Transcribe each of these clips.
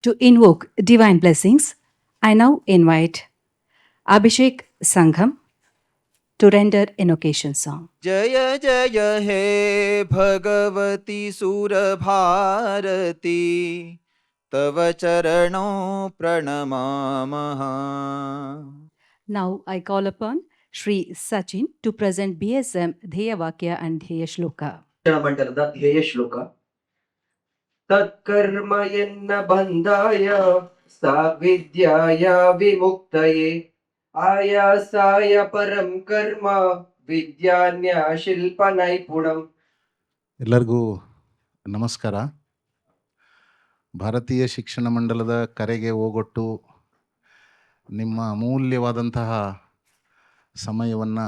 To invoke divine blessings, I now invite Abhishek Sangham to render invocation song. जय जय हे भगवती सुरभारती तव चरणों प्रणमामः. Now I call upon Shri Sachin to present BSM Dheya Vakya and Dheya Shloka. ಮಂಡಲದ ಧ್ಯೇಯ ಶ್ಲೋಕ. ತತ್ಕರ್ಮ ಎನ್ನ ಬಂಧಾಯ ಸಾವಿದ್ಯಾಯ ವಿಮುಕ್ತಯೇ ಆಯಾಸಾಯ ಪರಂ ಕರ್ಮ ವಿದ್ಯಾನ್ಯ ಶಿಲ್ಪ ನೈಪುಣಂ. ಎಲ್ಲರಿಗೂ ನಮಸ್ಕಾರ. ಭಾರತೀಯ ಶಿಕ್ಷಣ ಮಂಡಲದ ಕರೆಗೆ ಓಗೊಟ್ಟು ನಿಮ್ಮ ಅಮೂಲ್ಯವಾದಂತಹ ಸಮಯವನ್ನು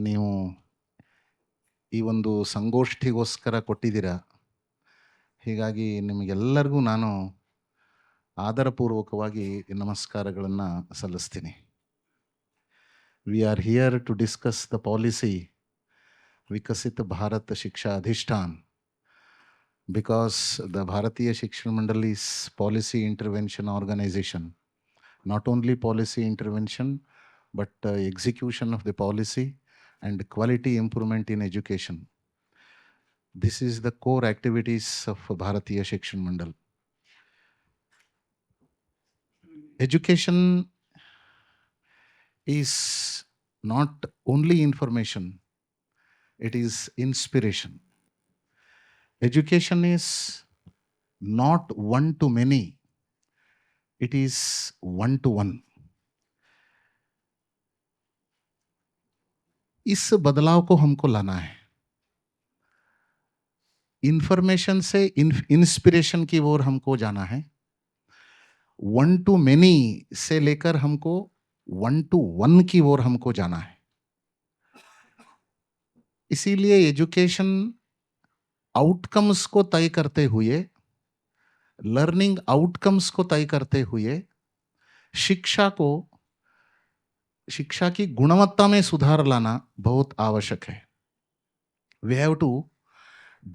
ನೀವು ಈ ಒಂದು ಸಂಗೋಷ್ಠಿಗೋಸ್ಕರ ಕೊಟ್ಟಿದ್ದೀರಾ. ಹೀಗಾಗಿ ನಿಮಗೆಲ್ಲರಿಗೂ ನಾನು ಆದರಪೂರ್ವಕವಾಗಿ ನಮಸ್ಕಾರಗಳನ್ನು ಸಲ್ಲಿಸ್ತೀನಿ. We are here to discuss the policy Viksit Bharat Shiksha Adhishthan, because the Bharatiya Shiksha Mandal is policy intervention organization. Not only policy intervention, but execution of the policy and quality improvement in education. This is the core activities of Bharatiya Shiksha Mandal. Education is not only information, it is inspiration. Education is not one to many, it is one to one. इस बदलाव को हमको लाना है. Information से inspiration की ओर हमको जाना है. वन टू मेनी से लेकर हमको वन टू वन की ओर हमको जाना है. इसीलिए एजुकेशन आउटकम्स को तय करते हुए, लर्निंग आउटकम्स को तय करते हुए शिक्षा की गुणवत्ता में सुधार लाना बहुत आवश्यक है. We have to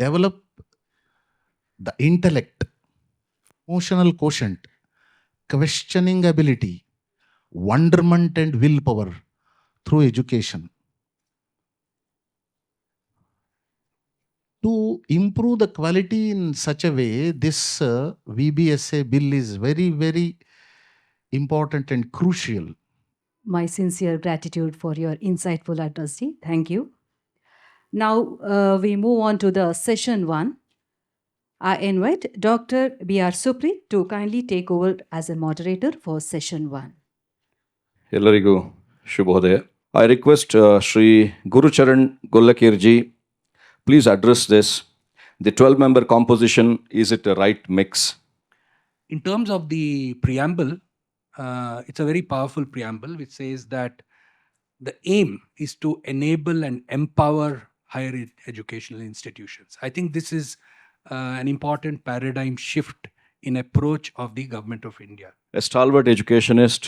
develop the intellect, emotional quotient, questioning ability, wonderment and will power through education. To improve the quality in such a way, this VBSA bill is very, very important and crucial. My sincere gratitude for your insightful address. Thank you. Now we move on to the session 1. I invite Dr. B.R. Supri to kindly take over as a moderator for session 1. ಎಲ್ಲರಿಗೂ ಶುಭೋದಯ. I request Shri Gurucharan Gollakirji, please address this. The 12-member composition, is it a right mix? In terms of the preamble, it's a very powerful preamble which says that the aim is to enable and empower higher educational institutions. I think this is an important paradigm shift in approach of the government of India. A stalwart educationist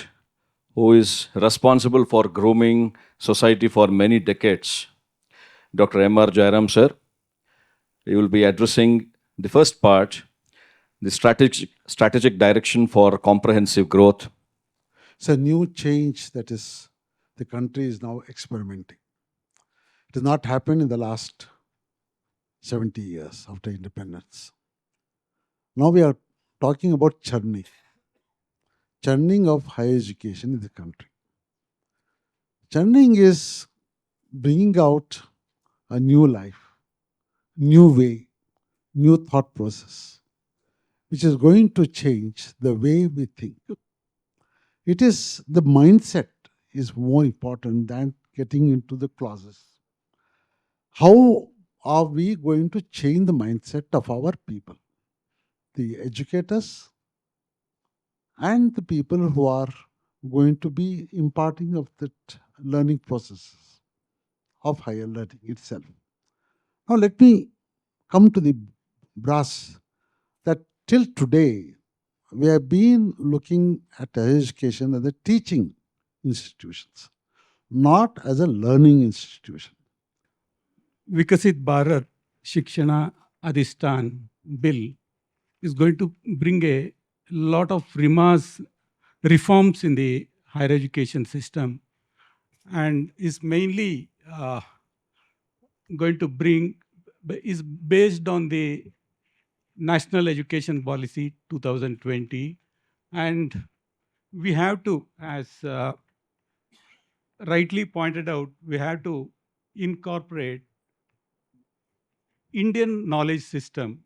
who is responsible for grooming society for many decades, Dr. M.R. Jairam sir, he will be addressing the first part, the strategic direction for comprehensive growth. It's a new change that is the country is now experimenting. It has not happened in the last 70 years after independence. Now we are talking about churning of higher education in the country. Churning is bringing out a new life, new way, new thought process, which is going to change the way we think. It is the mindset is more important than getting into the clauses. How are we going to change the mindset of our people, the educators and the people who are going to be imparting of that learning processes of higher learning itself? Now let me come to the brass that till today we have been looking at education as a teaching institutions, not as a learning institution. Viksit Bharat Shikshana Adhishthan bill is going to bring a lot of reforms in the higher education system, and is mainly going to bring is based on the National Education Policy 2020, and we have to, as rightly pointed out, we have to incorporate Indian knowledge system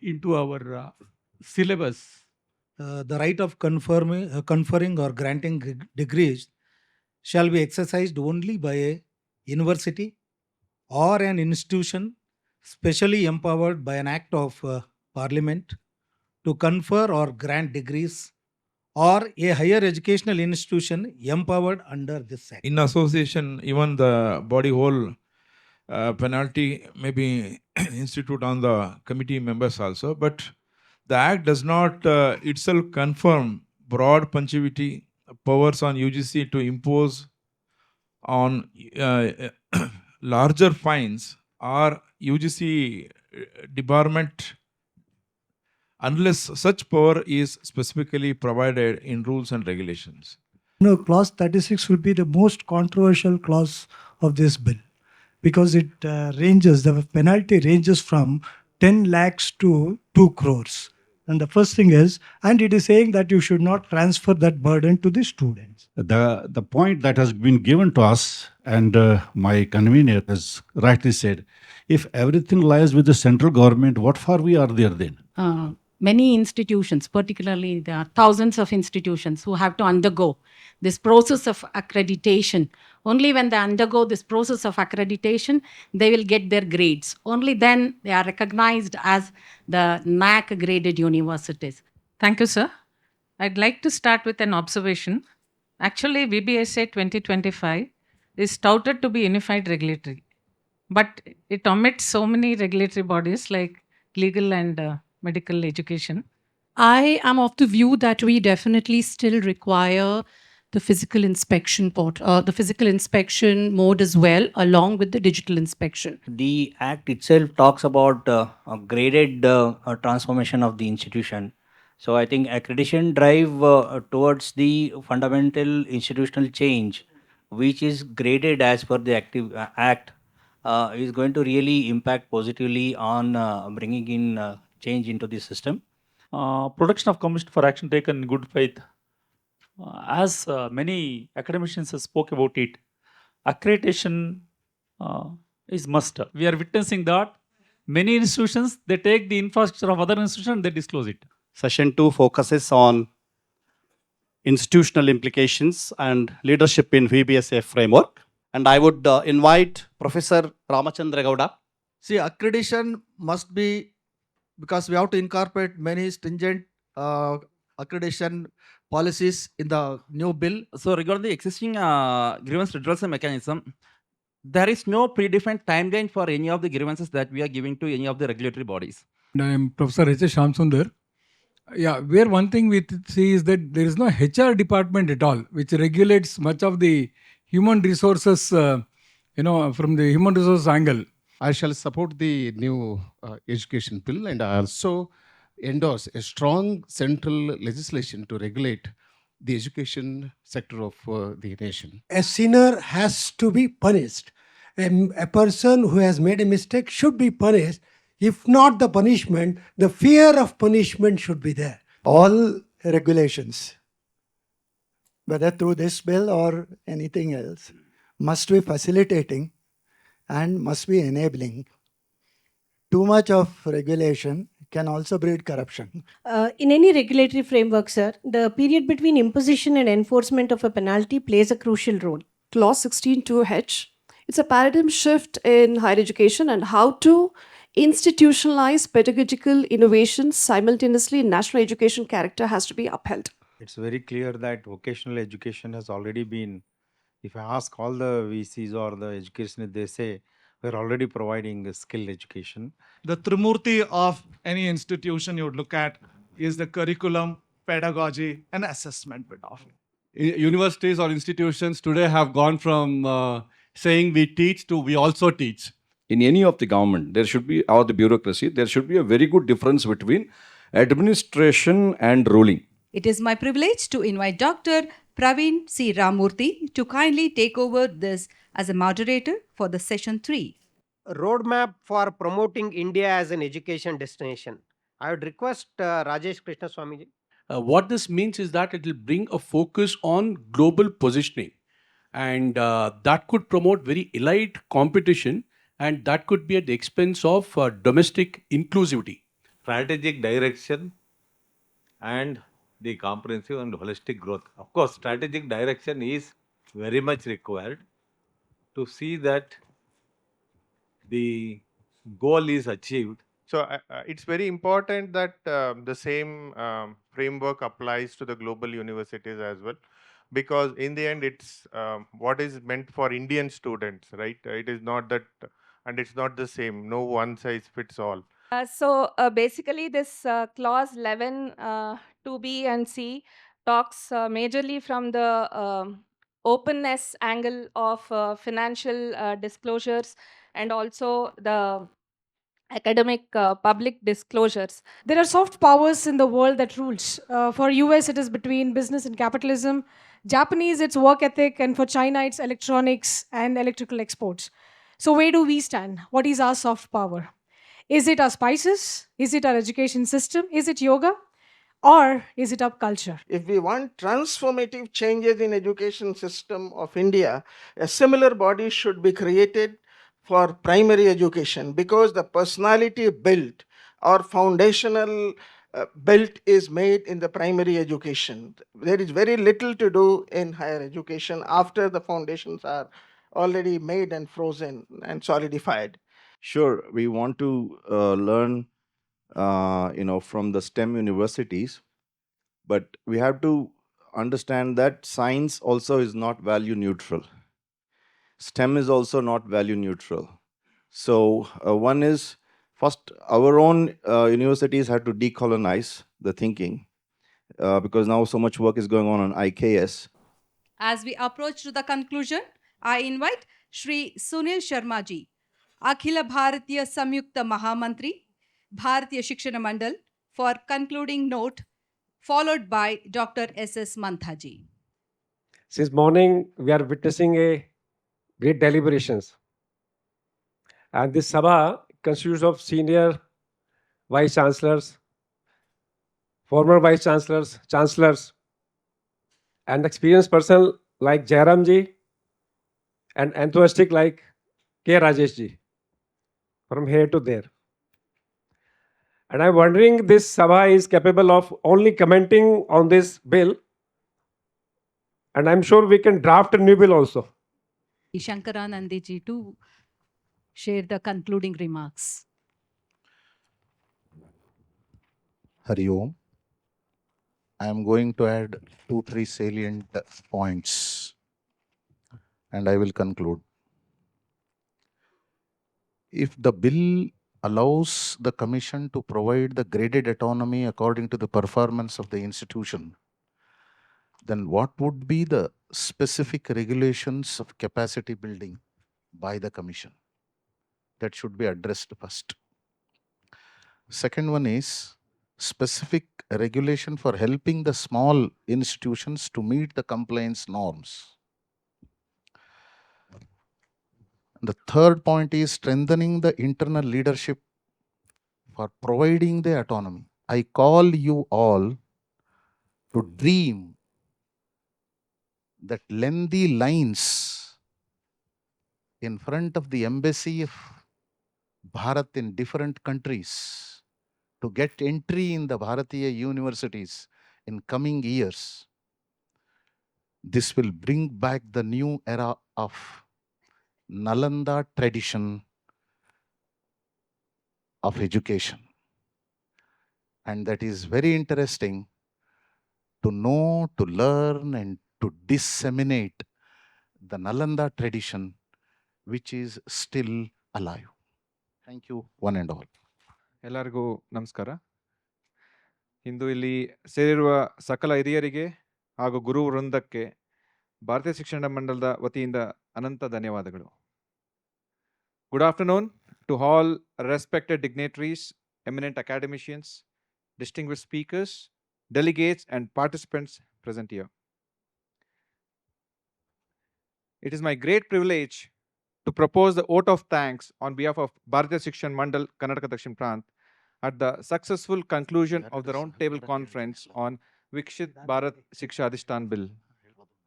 into our syllabus. The right of conferring or granting degrees shall be exercised only by a university or an institution specially empowered by an act of parliament to confer or grant degrees, or a higher educational institution empowered under this act. In association, even the body whole penalty may be instituted on the committee members also, but the act does not itself confirm broad punctuity powers on UGC to impose on larger fines or UGC debarment unless such power is specifically provided in rules and regulations. No, clause 36 will be the most controversial clause of this bill because it the penalty ranges from 10 lakhs to 2 crores. And the first thing is, and it is saying that you should not transfer that burden to the students. The point that has been given to us, and my convener has rightly said, if everything lies with the central government, what for we are there then? Many institutions, particularly there are thousands of institutions who have to undergo this process of accreditation. Only when they undergo this process of accreditation, they will get their grades. Only then they are recognized as the NAAC graded universities. Thank you, sir. I'd like to start with an observation. Actually, VBSA 2025 is touted to be unified regulatory, but it omits so many regulatory bodies like legal and medical education. I am of the view that we definitely still require the physical inspection the physical inspection mode as well, along with the digital inspection. The Act itself talks about a graded transformation of the institution. So I think accreditation drive towards the fundamental institutional change, which is graded as per the Act, is going to really impact positively on bringing in change into the system. Production of Commission for Action taken in good faith. As many academicians spoke about it, accreditation is must. We are witnessing that many institutions, they take the infrastructure of other institutions and they disclose it. Session 2 focuses on institutional implications and leadership in VBSA framework. And I would invite Professor Ramachandra Gowda. See, accreditation must be, because we have to incorporate many stringent accreditation policies in the new bill. So regarding the existing grievance redressal mechanism, there is no predefined timeline for any of the grievances that we are giving to any of the regulatory bodies. I am Professor H. Shamsundar. Yeah, where one thing we see is that there is no HR department at all, which regulates much of the human resources, from the human resources angle. I shall support the new education bill, and I also endorse a strong central legislation to regulate the education sector of the nation. A sinner has to be punished. A person who has made a mistake should be punished. If not the punishment, the fear of punishment should be there. All regulations, whether through this bill or anything else, must be facilitating and must be enabling. Too much of regulation can also breed corruption. In any regulatory framework, sir, the period between imposition and enforcement of a penalty plays a crucial role. Clause 16.2H, it's a paradigm shift in higher education and how to institutionalize pedagogical innovations simultaneously in national education character has to be upheld. It's very clear that vocational education has already been, if I ask all the VCs or the educationists, they say we're already providing skill education. The Trimurti of any institution you would look at is the curriculum, pedagogy, and assessment bit of it. Universities or institutions today have gone from saying we teach to we also teach. In any of the government, there should be, or the bureaucracy, there should be a very good difference between administration and ruling. It is my privilege to invite Dr. Praveen C. Ramurthy to kindly take over this as a moderator for the session 3. Roadmap for promoting India as an education destination. I would request Rajesh Krishna Swamiji. What this means is that it will bring a focus on global positioning, and that could promote very elite competition, and that could be at the expense of domestic inclusivity. Strategic direction and the comprehensive and holistic growth. Of course, strategic direction is very much required to see that the goal is achieved. So it's very important that the same framework applies to the global universities as well, because in the end, it's what is meant for Indian students, right? It is not that, and it's not the same. No one size fits all. Basically, this clause 11, 2B and C talks majorly from the openness angle of financial disclosures and also the academic public disclosures. There are soft powers in the world that rules. For US, it is between business and capitalism. Japanese, it's work ethic, and for China, it's electronics and electrical exports. So where do we stand? What is our soft power? Is it our spices? Is it our education system? Is it yoga? Or is it our culture? If we want transformative changes in education system of India, a similar body should be created for primary education, because the personality built or foundational built is made in the primary education. There is very little to do in higher education after the foundations are already made and frozen and solidified. Sure, we want to learn, from the STEM universities, but we have to understand that science also is not value neutral. STEM is also not value neutral. So one is, first, our own universities have to decolonize the thinking, because now so much work is going on IKS. As we approach to the conclusion, I invite Shri Sunil Sharma ji, Akhila Bharatiya Samyukta Mahamantri, Bharatiya Shikshana Mandal, for concluding note, followed by Dr. S.S. Mantha ji. Since morning, we are witnessing a great deliberations. And this Sabha constitutes of senior vice chancellors, former vice chancellors, chancellors, and experienced person like Jairam ji, and enthusiastic like K. Rajesh ji, from here to there. And I'm wondering, this Sabha is capable of only commenting on this bill, and I'm sure we can draft a new bill also. Shankaranandi ji to share the concluding remarks. Hari Om. I am going to add 2-3 salient points, and I will conclude. If the bill allows the Commission to provide the graded autonomy according to the performance of the institution, then what would be the specific regulations of capacity building by the Commission? That should be addressed first. Second one is specific regulation for helping the small institutions to meet the compliance norms. The third point is strengthening the internal leadership for providing the autonomy. I call you all to dream that lengthy lines in front of the embassy of Bharat in different countries to get entry in the Bharatiya universities in coming years. This will bring back the new era of Nalanda tradition of education. And that is very interesting to know, to learn, and to disseminate the Nalanda tradition, which is still alive. Thank you, one and all. ಎಲ್ಲರಿಗೂ ನಮಸ್ಕಾರ. ಇಂದು ಇಲ್ಲಿ ಸೇರಿರುವ ಸಕಲ ಹಿರಿಯರಿಗೆ ಹಾಗೂ ಗುರು ವೃಂದಕ್ಕೆ ಭಾರತೀಯ ಶಿಕ್ಷಣ ಮಂಡಲದ ವತಿಯಿಂದ ಅನಂತ ಧನ್ಯವಾದಗಳು. Good afternoon to all respected dignitaries, eminent academicians, distinguished speakers, delegates, and participants present here. It is my great privilege to propose the vote of thanks on behalf of Bharatiya Shikshan Mandal, Karnataka Dakshin Prant, at the successful conclusion of the roundtable conference on Viksit Bharat Shiksha Adhishthan Bill.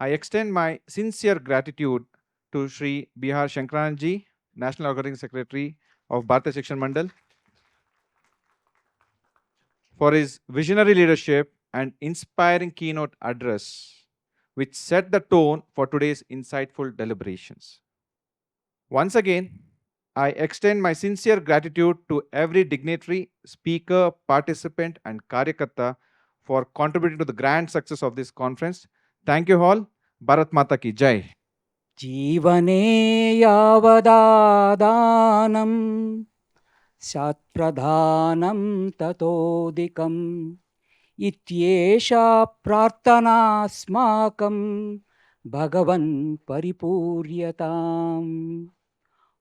I extend my sincere gratitude to Sri Bihar Shankranji, National Organizing Secretary of Bharatiya Shikshan Mandal, for his visionary leadership and inspiring keynote address, which set the tone for today's insightful deliberations. Once again, I extend my sincere gratitude to every dignitary, speaker, participant, and Karyakarta for contributing to the grand success of this conference. Thank you all. Bharat Mata ki Jai. जीवने यावदादानं स्यात्प्रधानं ततोऽधिकम् इत्येषा प्रार्थनास्माकं भगवन् परिपूर्यताम्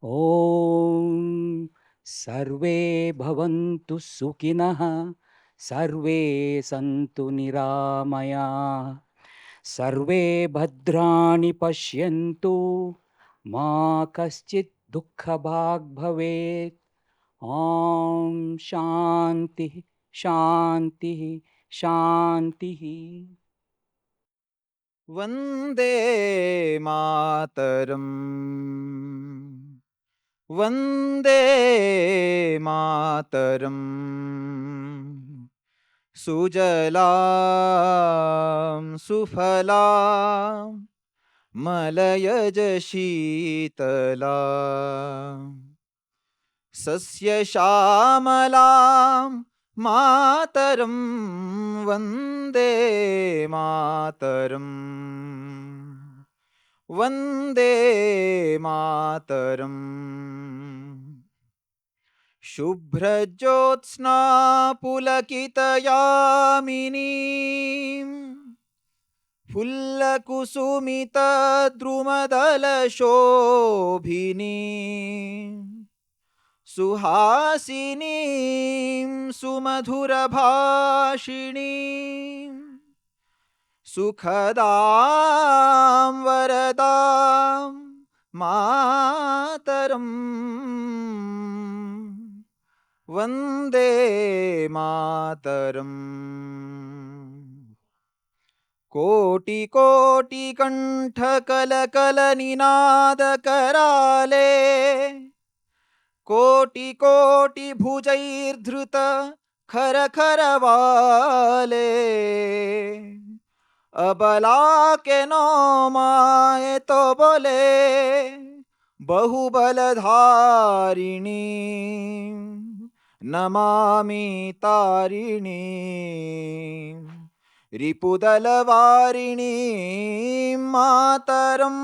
ॐ सर्वे भवन्तु सुखिनः सर्वे सन्तु निरामयाः सर्वे भद्राणि पश्यन्तु मा कश्चित् दुःखभाग् भवेत् ॐ शान्तिः शान्तिः शान्तिः वन्दे मातरम् वन्दे मातरम् सुजलां सुफलां मलयज शीतलां सस्यश्यामलां मातरं वन्दे मातरम् वन्दे मातरम् शुभ्रज्योत्स्ना पुलकितयामिनीं फुल्लकुसुमितद्रुमदलशोभिनीं सुहासिनीं सुमधुरभाषिणीं सुखदां वरदां मातरम् वन्दे मातरम् कोटिकोटिकण्ठकलकलनिनादकराले कोटिकोटिभुजैर्धृत खरखरवाले अबला के नो माए तो बोले बहुबलधारिणी नमामि तारिणी रिपुदलवारिणी मातरं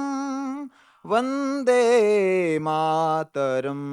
वन्दे मातरम्